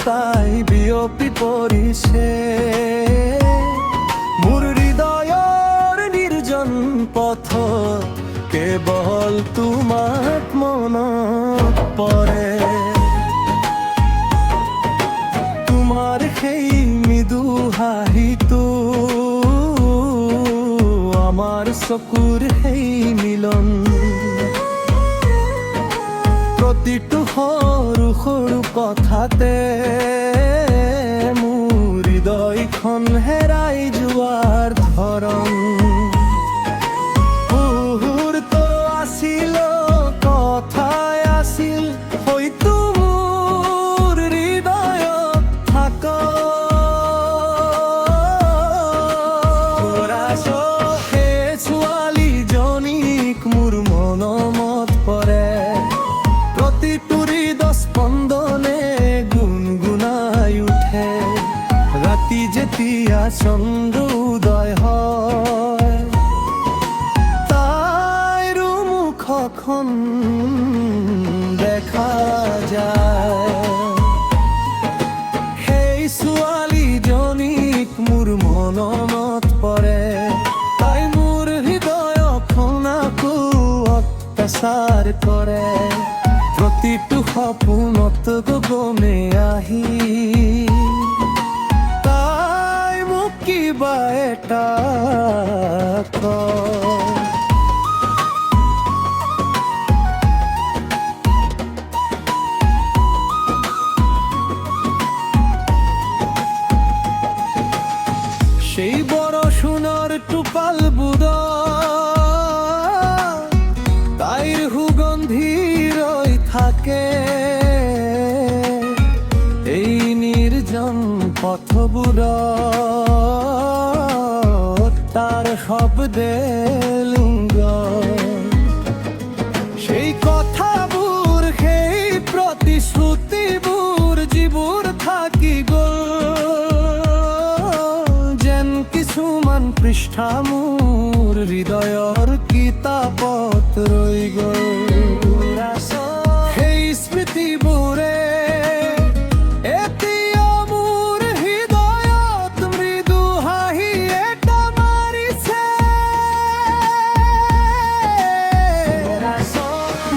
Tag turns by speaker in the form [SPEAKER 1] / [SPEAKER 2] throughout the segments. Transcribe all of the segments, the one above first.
[SPEAKER 1] তাই বিয়পি পৰিছে মোৰ হৃদয়ৰ নিৰ্জন পথ কেৱল তোমাক মনত পৰে তোমাৰ সেই মৃদু হাঁহিটো আমাৰ চকুৰ সেই মিলন প্ৰতিটো সৰু সৰু কথাতে মোৰ হৃদয়খন হেৰাই যোৱাৰ ধৰণ মুহূৰ্ত আছিল কথাই আছিল হয়তো মোৰ হৃদয়ত থাকা সেই ছোৱালীজনীক মোৰ মনত পৰে প্ৰতিটো হৃদয় স্পন্দনে গুণগুণাই উঠে ৰাতি যেতিয়া চন্দ্ৰ উদয় হয় তাইৰ মুখখন দেখা যায় সেই ছোৱালীজনীক মোৰ মনত পৰে তাই মোৰ হৃদয়খন আকৌ অত্যাচাৰ কৰে প্ৰতিটো সপোনত গগনে আহি তাই মোক কিবা এটা কয় সেই বৰষুণৰ টোপালবোৰত তাইৰ সুগন্ধি ৰৈ থাকে এই নিৰ্জন পথবোৰত তাৰ শব্দে লুংগন সেই কথাবোৰ সেই প্ৰতিশ্ৰুতিবোৰ যিবোৰ থাকি গ'ল যেন কিছুমান পৃষ্ঠা মোৰ হৃদয়ৰ কিতাপত ৰৈ গ'ল সেই স্মৃতিবোৰে এতিয়া মোৰ হৃদয়ত মৃদু হাঁহি এটা মাৰিছে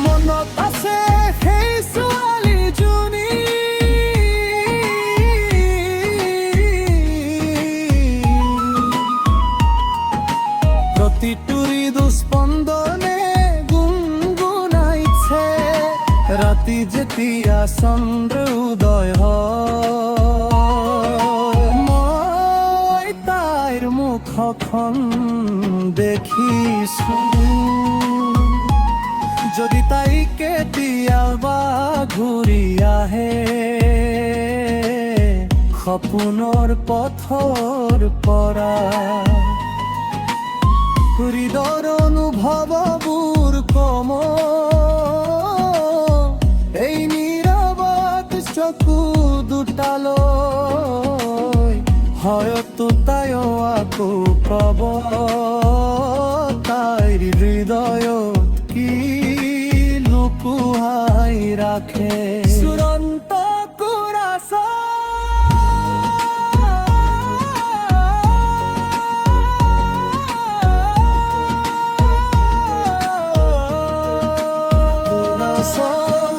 [SPEAKER 1] মনত আছে সেই ছোৱালীজনী প্ৰতিটো হৃদয় স্পন্দনে গুণগুণাইছে ৰাতি যেতিয়া চন্দ্ৰ উদয় হয় মই তাইৰ মুখখন দেখিছো যদি তাই কেতিয়াবা ঘূৰি আহে সপোনৰ পথৰ পৰা হৃদয়ৰ অনুভৱবোৰ কম এই নীৰৱত চকু দুটালৈ হয়তো তাইও আকৌ কব তাইৰ হৃদয়ত কি লুকুৱাই ৰাখে চূড়ান্ত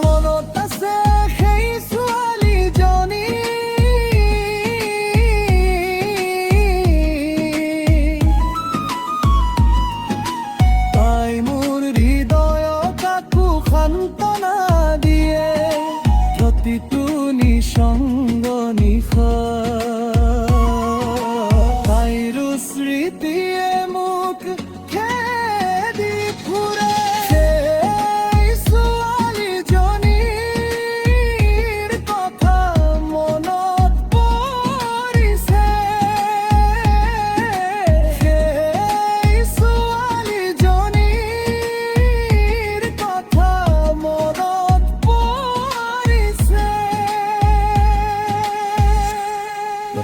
[SPEAKER 1] মনত আছে সেই ছোৱালীজনী তাই মোৰ হৃদয়ক আকৌ সান্তনা দিয়ে প্ৰতিটো নিঃসংগ নিশা তাইৰ স্মৃতিয়ে মোক খেদি ফুৰে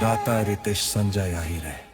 [SPEAKER 2] राता रितेश संजय आहिर है।